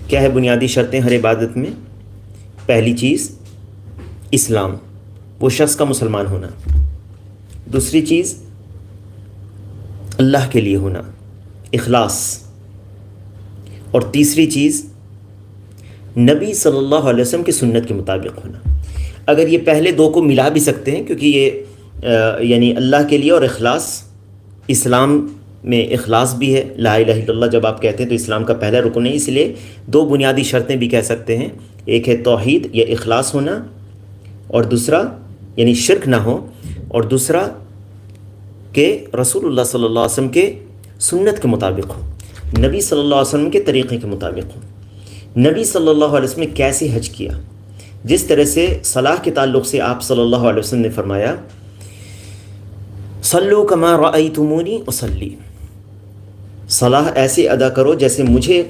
کیا ہے بنیادی شرطیں ہر عبادت میں؟ پہلی چیز اسلام، وہ شخص کا مسلمان ہونا۔ دوسری چیز اللہ کے لیے ہونا، اخلاص۔ اور تیسری چیز نبی صلی اللہ علیہ وسلم کی سنت کے مطابق ہونا۔ اگر یہ پہلے دو کو ملا بھی سکتے ہیں، کیونکہ یہ یعنی اللہ کے لیے اور اخلاص، اسلام میں اخلاص بھی ہے، لا الہ الا اللہ جب آپ کہتے ہیں تو اسلام کا پہلا رکن ہے، اس لیے دو بنیادی شرطیں بھی کہہ سکتے ہیں، ایک ہے توحید یا اخلاص ہونا، اور دوسرا یعنی شرک نہ ہو، اور دوسرا کہ رسول اللہ صلی اللہ علیہ وسلم کے سنت کے مطابق ہو، نبی صلی اللہ علیہ وسلم کے طریقے کے مطابق ہو۔ نبی صلی اللہ علیہ وسلم نے کیسے حج کیا، جس طرح سے صلاح کے تعلق سے آپ صلی اللہ علیہ وسلم نے فرمایا صلو کما رأیتمونی اصلی، صلاح ایسے ادا کرو جیسے مجھے